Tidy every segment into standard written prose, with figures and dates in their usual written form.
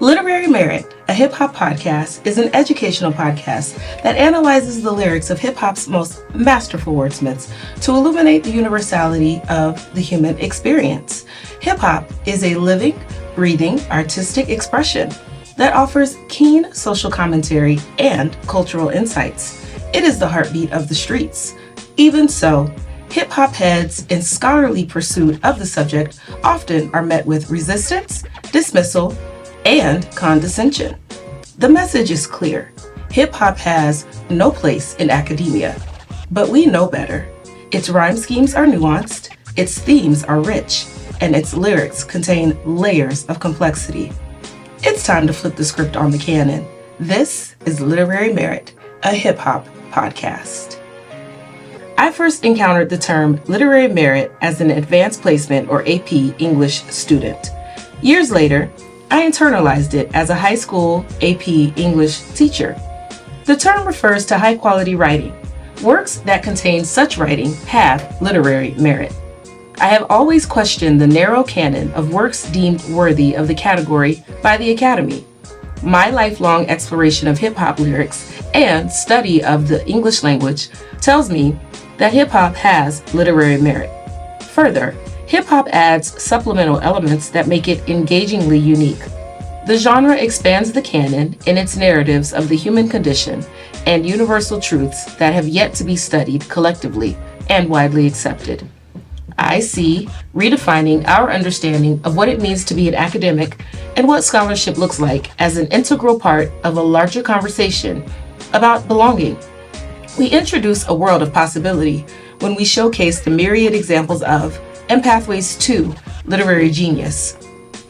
Literary Merit, a hip-hop podcast, is an educational podcast that analyzes the lyrics of hip-hop's most masterful wordsmiths to illuminate the universality of the human experience. Hip-hop is a living, breathing, artistic expression that offers keen social commentary and cultural insights. It is the heartbeat of the streets. Even so, hip-hop heads in scholarly pursuit of the subject often are met with resistance, dismissal, and condescension. The message is clear. Hip-hop has no place in academia, but we know better. Its rhyme schemes are nuanced, its themes are rich, and its lyrics contain layers of complexity. It's time to flip the script on the canon. This is Literary Merit, a hip-hop podcast. I first encountered the term literary merit as an advanced placement or AP English student. Years later, I internalized it as a high school AP English teacher. The term refers to high-quality writing. Works that contain such writing have literary merit. I have always questioned the narrow canon of works deemed worthy of the category by the Academy. My lifelong exploration of hip-hop lyrics and study of the English language tells me that hip-hop has literary merit. Further, hip-hop adds supplemental elements that make it engagingly unique. The genre expands the canon in its narratives of the human condition and universal truths that have yet to be studied collectively and widely accepted. I see redefining our understanding of what it means to be an academic and what scholarship looks like as an integral part of a larger conversation about belonging. We introduce a world of possibility when we showcase the myriad examples of and pathways to literary genius.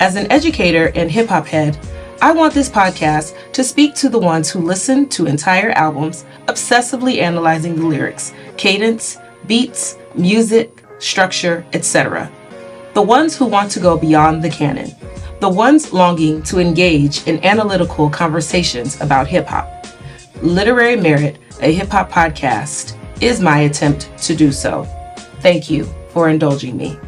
As an educator and hip-hop head, I want this podcast to speak to the ones who listen to entire albums, obsessively analyzing the lyrics, cadence, beats, music, structure, etc. The ones who want to go beyond the canon. The ones longing to engage in analytical conversations about hip-hop. Literary Merit, a hip-hop podcast, is my attempt to do so. Thank you for indulging me.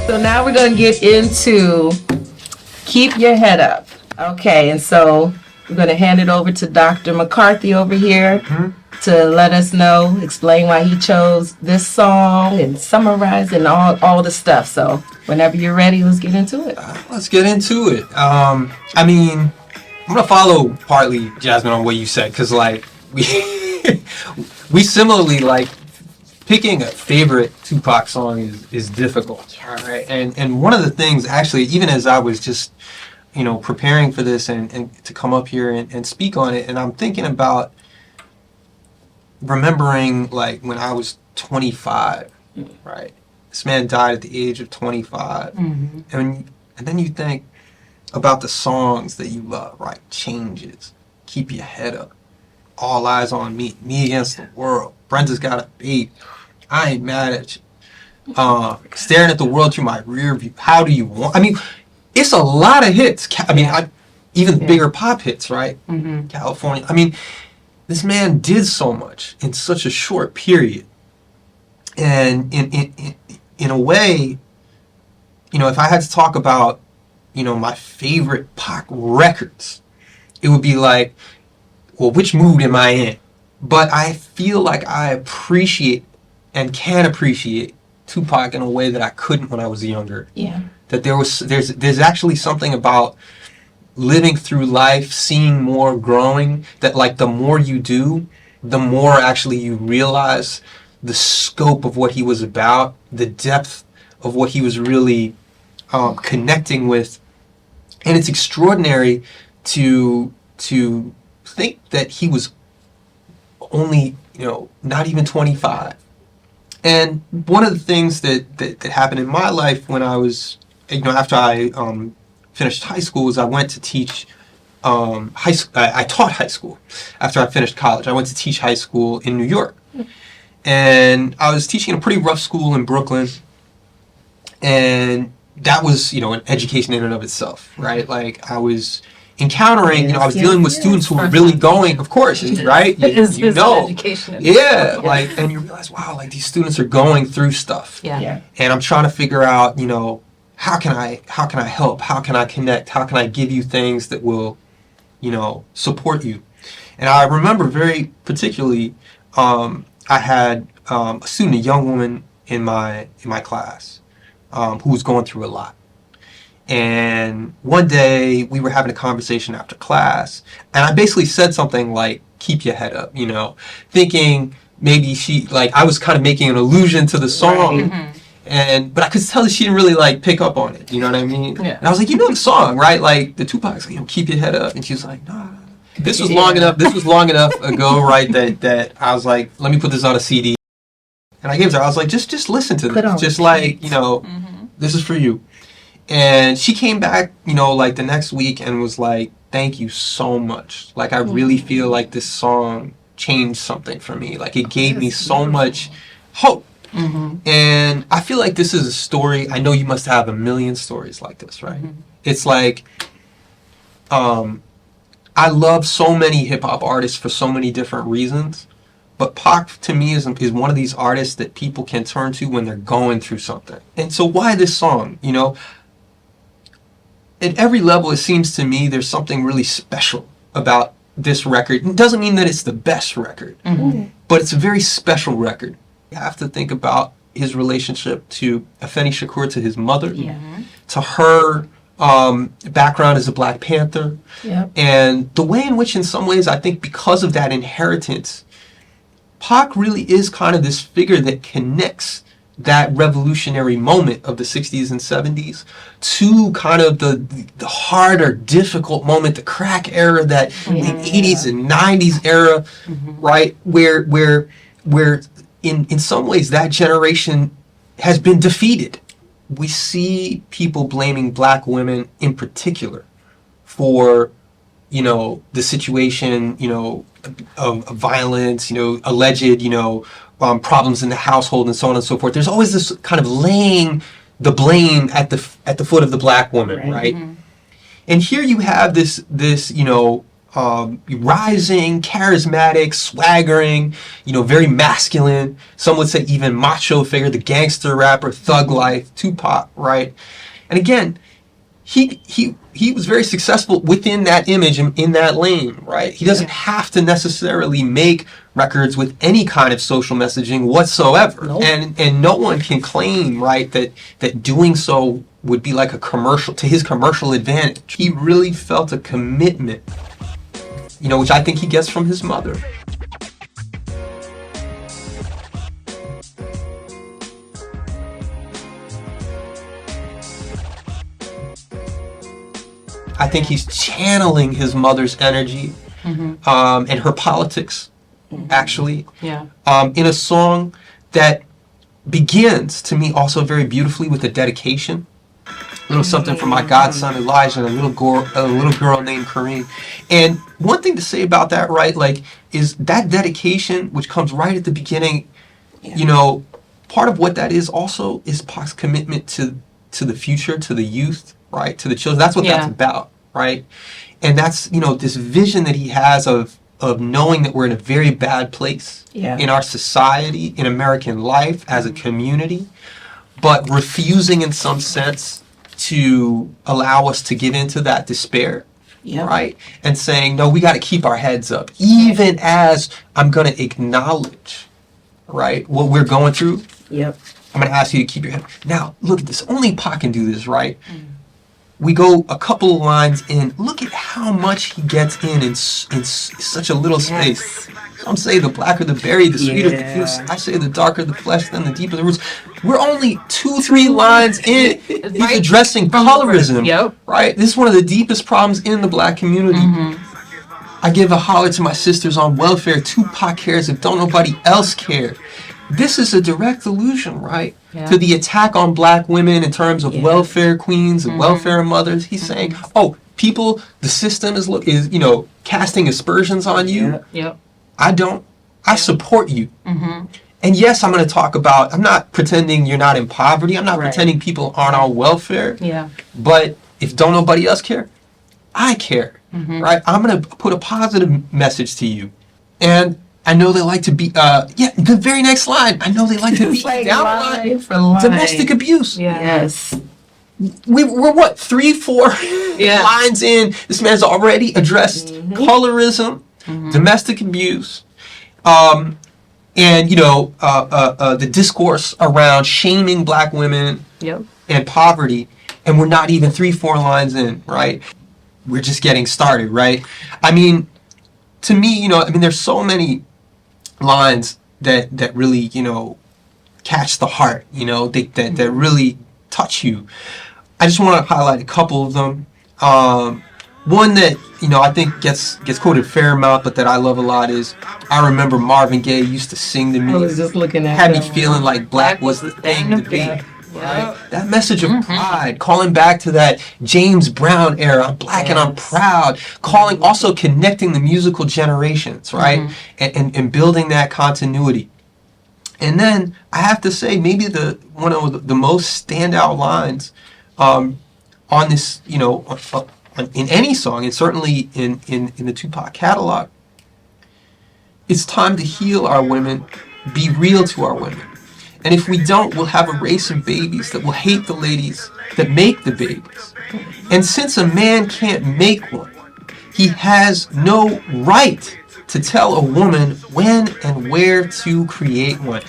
So now we're going to get into Keep Your Head Up. Okay, and so we're going to hand it over to Dr. McCarthy over here to let us know, explain why he chose this song and summarize and all the stuff. So whenever you're ready, let's get into it. Let's get into it. I'm going to follow partly, Jasmine, on what you said, because, like, we similarly, like, picking a favorite Tupac song is difficult, all right? And one of the things, actually, even as I was just, preparing for this and to come up here and speak on it, and I'm thinking about remembering, like, when I was 25, right? This man died at the age of 25. Mm-hmm. And then you think about the songs that you love, right? Changes, Keep Your Head Up, All Eyes on Me, Me Against the World, Brenda's Got a Baby, I Ain't Mad at You, Staring at the World Through My Rear View, How Do You Want? I mean, it's a lot of hits. Even bigger pop hits, right? Mm-hmm. California. I mean, this man did so much in such a short period. And in a way, if I had to talk about, my favorite Pac records, it would be like, well, which mood am I in? But I feel like I appreciate and can appreciate Tupac in a way that I couldn't when I was younger. Yeah. That there's actually something about living through life, seeing more, growing, that, like, the more you do, the more actually you realize the scope of what he was about, the depth of what he was really connecting with. And it's extraordinary to think that he was only, not even 25. And one of the things that happened in my life when I was, after I finished high school, is I went to teach I taught high school. After I finished college, I went to teach high school in New York. And I was teaching in a pretty rough school in Brooklyn. And that was, an education in and of itself, right? Like, I was encountering, I was dealing with students who were really going, of course, right? You know. Yeah, like, and you realize, wow, like, these students are going through stuff. Yeah. And I'm trying to figure out, how can I help? How can I connect? How can I give you things that will, support you? And I remember very particularly, I had a student, a young woman in my class, who was going through a lot. And one day we were having a conversation after class, and I basically said something like, "Keep your head up," thinking maybe I was kind of making an allusion to the song. Right. But I could tell that she didn't really pick up on it. You know what I mean? Yeah. And I was like, the song, right? Like the Tupac's, keep your head up. And she was like, no. This was long enough. This was long enough ago, right? That I was like, let me put this on a CD. And I gave it to her. I was like, just listen to this. Just this is for you. And she came back, the next week and was like, thank you so much. Like, I really feel like this song changed something for me. Like, it gave me so much hope. And I feel like this is a story. I know you must have a million stories like this, right? It's like, I love so many hip-hop artists for so many different reasons. But Pac, to me, is one of these artists that people can turn to when they're going through something. And so why this song, At every level, it seems to me there's something really special about this record. It doesn't mean that it's the best record, but it's a very special record. You have to think about his relationship to Afeni Shakur, to his mother, to her background as a Black Panther, and the way in which, in some ways, I think because of that inheritance, Pac really is kind of this figure that connects that revolutionary moment of the 60s and 70s to kind of the harder, difficult moment, the crack era, that the 80s and 90s era, right? Where in some ways that generation has been defeated. We see people blaming Black women in particular for, the situation, of violence, alleged, problems in the household and so on and so forth. There's always this kind of laying the blame at the foot of the Black woman, right? And here you have this rising, charismatic, swaggering, very masculine, some would say even macho figure, the gangster rapper, thug life, Tupac, right? And again, he was very successful within that image and in that lane, right? He doesn't have to necessarily make records with any kind of social messaging whatsoever. Nope. And no one can claim, right, that doing so would be like a commercial, to his commercial advantage. He really felt a commitment, which I think he gets from his mother. I think he's channeling his mother's energy and her politics, actually, in a song that begins, to me, also very beautifully with a dedication. A little something from my godson Elijah and a little girl named Kareem. And one thing to say about that, right, is that dedication, which comes right at the beginning, part of what that is also is Pac's commitment to the future, to the youth, right, to the children. That's what that's about, right? And that's, this vision that he has of knowing that we're in a very bad place in our society, in American life, as a community, but refusing in some sense to allow us to get into that despair, right? And saying, no, we got to keep our heads up, even as I'm going to acknowledge, right, what we're going through. I'm going to ask you to keep your head. Now, look at this. Only Pac can do this, right? We go a couple of lines in. Look at how much he gets in such a little space. Some say the blacker the berry, the sweeter the juice. I say the darker the flesh, then the deeper the roots. We're only 2-3 lines in. He's addressing colorism, right? This is one of the deepest problems in the Black community. I give a holler to my sisters on welfare. Tupac cares if don't nobody else care. This is a direct allusion, right, to the attack on Black women in terms of welfare queens and welfare mothers. He's saying, oh, people, the system is casting aspersions on you. I don't. I support you. And yes, I'm going to talk about, I'm not pretending you're not in poverty. I'm not pretending people aren't on welfare. But if don't nobody else care, I care, right? I'm going to put a positive message to you. And I know they like to be, the very next line, I know they like to be down for domestic abuse. Yes. we're what, 3-4 lines in. This man's already addressed colorism, domestic abuse, and the discourse around shaming black women and poverty, and we're not even 3-4 lines in, right? We're just getting started, right? I mean, to me, there's so many lines that really, catch the heart, that really touch you. I just want to highlight a couple of them. One that, I think gets quoted a fair amount, but that I love a lot is, I remember Marvin Gaye used to sing to me. I was just looking at Had me feeling like black was the thing to be. Right? That message of pride, calling back to that James Brown era, I'm black and I'm proud, also connecting the musical generations, right? And building that continuity. And then I have to say, maybe one of the most standout lines on this, in any song, and certainly in the Tupac catalog, it's time to heal our women, be real to our women. And if we don't, we'll have a race of babies that will hate the ladies that make the babies. And since a man can't make one, he has no right to tell a woman when and where to create one.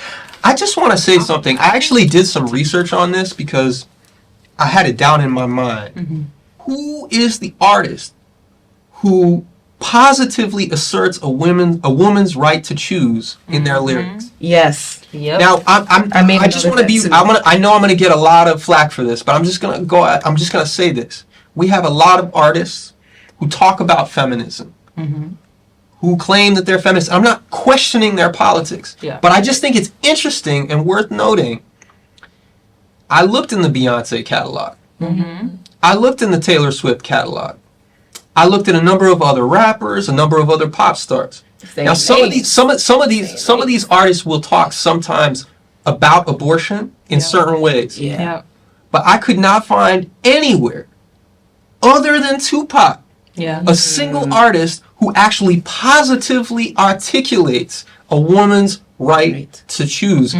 I just want to say something. I actually did some research on this because I had it down in my mind. Who is the artist who positively asserts a woman's right to choose in their lyrics? Yes. Yep. Now, I just want to be. I know I'm going to get a lot of flack for this, but I'm just going to say this. We have a lot of artists who talk about feminism, who claim that they're feminists. I'm not questioning their politics, but I just think it's interesting and worth noting. I looked in the Beyonce catalog. I looked in the Taylor Swift catalog. I looked at a number of other rappers, a number of other pop stars. Now, some of these artists will talk sometimes about abortion in certain ways. But I could not find anywhere other than Tupac a single artist who actually positively articulates a woman's right to choose.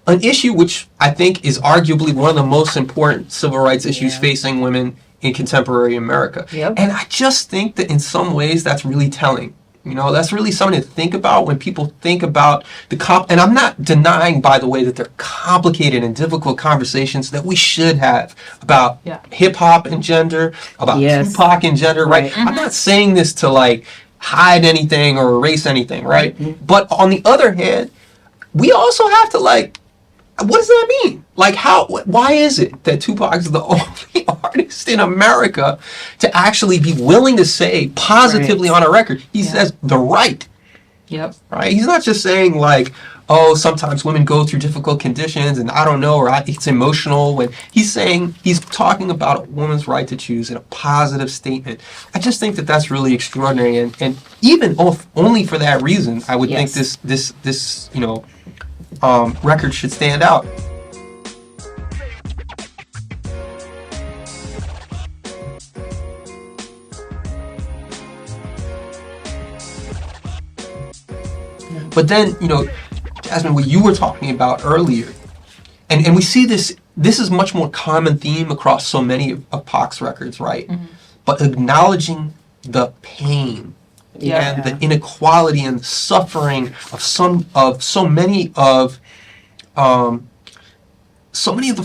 An issue which I think is arguably one of the most important civil rights issues facing women in contemporary America. And I just think that in some ways that's really telling. That's really something to think about when people think about and I'm not denying, by the way, that they're complicated and difficult conversations that we should have about hip-hop and gender, about Tupac and gender, right? I'm not saying this to, hide anything or erase anything, right? But on the other hand, we also have to, what does that mean? Why is it that Tupac is the only artist in America to actually be willing to say positively on a record, he says the right. Right? He's not just saying sometimes women go through difficult conditions and I don't know, or it's emotional. When he's talking about a woman's right to choose in a positive statement. I just think that that's really extraordinary. And even only for that reason, I would think this record should stand out. But then, Jasmine, what you were talking about earlier, and we see this is much more common theme across so many of Pac's records, right? But acknowledging the pain and the inequality and the suffering of so many of the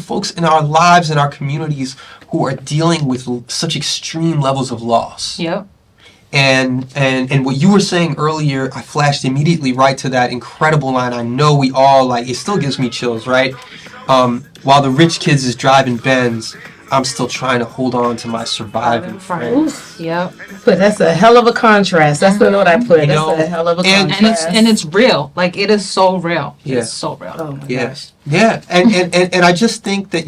folks in our lives and our communities who are dealing with such extreme levels of loss. And what you were saying earlier, I flashed immediately right to that incredible line. I know we all it still gives me chills, right? While the rich kids is driving Benz, I'm still trying to hold on to my surviving friends. But that's a hell of a contrast. That's the note I put. That's a hell of a contrast. And it's real. It is so real. It's so real. Oh my gosh. Yeah. And I just think that,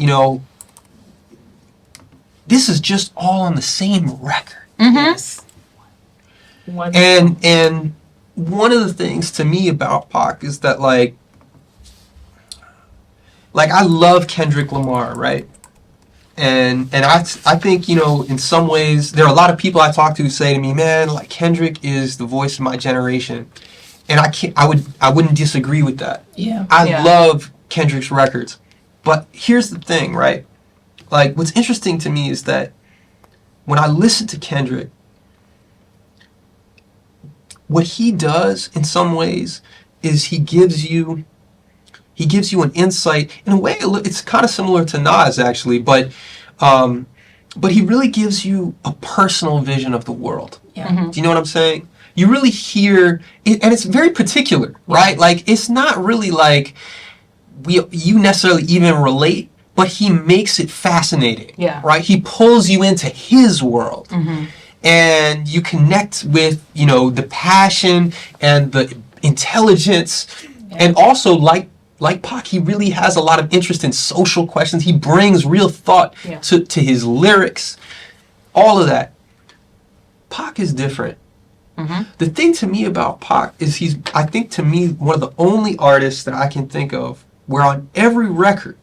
this is just all on the same record. Yes. And one of the things to me about Pac is that I love Kendrick Lamar, right? And I think, in some ways, there are a lot of people I talk to who say to me, man, Kendrick is the voice of my generation. And I wouldn't disagree with that. I love Kendrick's records. But here's the thing, right? like, what's interesting to me is that when I listen to Kendrick, what he does in some ways is he gives you an insight. In a way, it's kind of similar to Nas, actually, but he really gives you a personal vision of the world. Yeah. Mm-hmm. Do you know what I'm saying? You really hear it, and it's very particular, right? Like, it's not really like you necessarily even relate, but he makes it fascinating. Yeah. Right? He pulls you into his world. Mm-hmm. And you connect with, the passion and the intelligence. Yeah. And also, like Pac, he really has a lot of interest in social questions. He brings real thought to his lyrics. All of that. Pac is different. Mm-hmm. The thing to me about Pac is I think to me, one of the only artists that I can think of where on every record,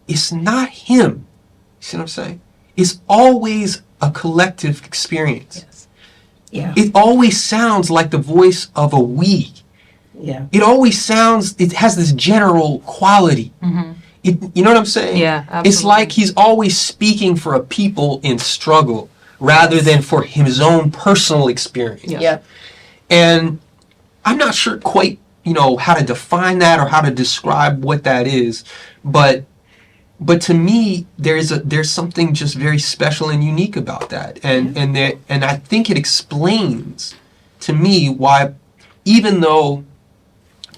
it's not him. You see what I'm saying? It's always a collective experience. Yes. Yeah. It always sounds like the voice of a we. Yeah. It has this general quality. Mm-hmm. You know what I'm saying? Yeah, absolutely. It's like he's always speaking for a people in struggle rather than for his own personal experience. Yeah. And I'm not sure quite, how to define that or how to describe what that is, but to me, there's something just very special and unique about that, and I think it explains to me why, even though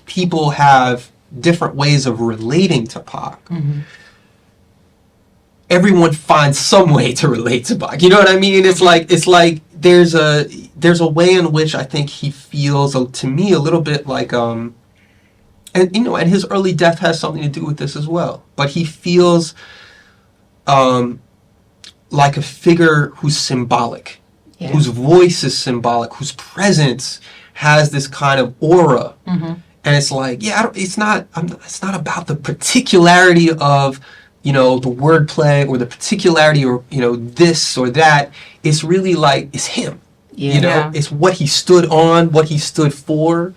people have different ways of relating to Pac, mm-hmm. everyone finds some way to relate to Pac. You know what I mean? It's like there's a way in which I think he feels to me a little bit like and his early death has something to do with this as well. But he feels like a figure who's symbolic, whose voice is symbolic, whose presence has this kind of aura. Mm-hmm. And it's like, it's not about the particularity of, the wordplay or the particularity or, this or that. It's really like, it's him. Yeah. It's what he stood on, what he stood for,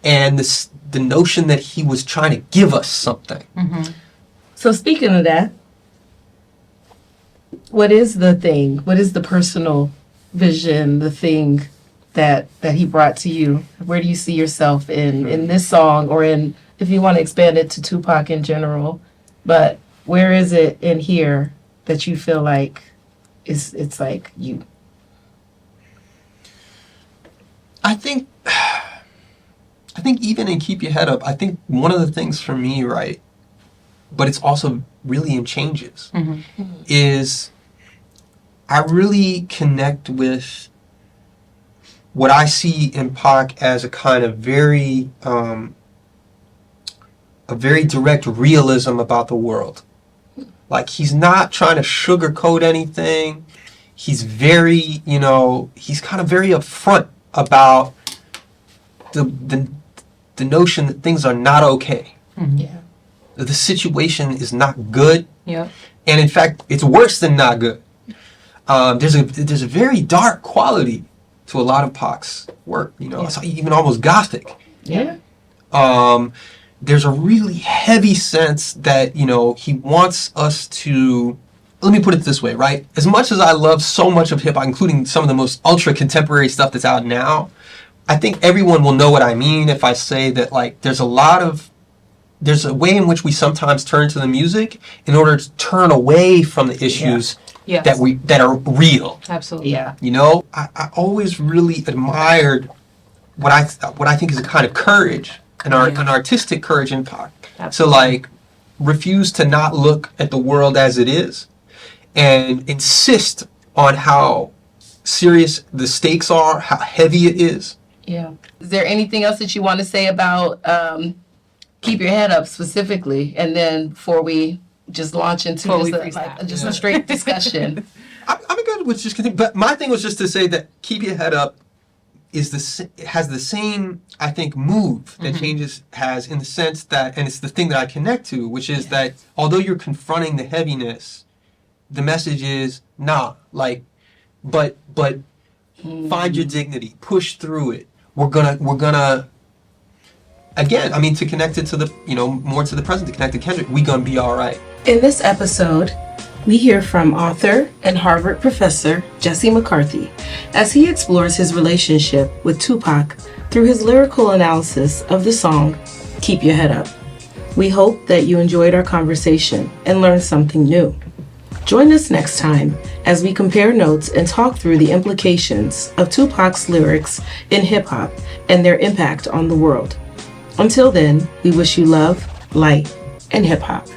and the notion that he was trying to give us something. Mm-hmm. So speaking of that, what is the thing? What is the personal vision, the thing that he brought to you? Where do you see yourself in this song, or in, if you want to expand it to Tupac in general, but where is it in here that you feel like it's like you? I think even in Keep Your Head Up, I think one of the things for me, right, but it's also really in Changes, mm-hmm. is I really connect with what I see in Pac as a kind of very direct realism about the world. Like, he's not trying to sugarcoat anything. He's very, he's kind of very upfront about the notion that things are not okay. Mm-hmm. Yeah. That the situation is not good. Yeah. And in fact, it's worse than not good. There's a very dark quality to a lot of Pac's work. It's even almost gothic. Yeah. There's a really heavy sense that, he wants us to... Let me put it this way, right? As much as I love so much of hip-hop, including some of the most ultra-contemporary stuff that's out now, I think everyone will know what I mean if I say that, like, there's a way in which we sometimes turn to the music in order to turn away from the issues that are real. Absolutely. Yeah. I always really admired what I think is a kind of courage, an artistic courage in Pac. To, like, refuse to not look at the world as it is and insist on how serious the stakes are, how heavy it is. Yeah. Is there anything else that you want to say about Keep Your Head Up specifically? And then before we just launch into just a straight discussion. I'm good with just continue, but my thing was just to say that Keep Your Head Up has the same, I think, move that mm-hmm. Changes has, in the sense that, and it's the thing that I connect to, which is that although you're confronting the heaviness, the message is but find your dignity, push through it. We're gonna again, I mean, to connect it to the, more to the present, to connect to Kendrick, we gonna be all right. In this episode, We hear from author and Harvard professor Jesse McCarthy as he explores his relationship with Tupac through his lyrical analysis of the song Keep Your Head Up. We hope that you enjoyed our conversation and learned something new. Join us next time as we compare notes and talk through the implications of Tupac's lyrics in hip-hop and their impact on the world. Until then, we wish you love, light, and hip-hop.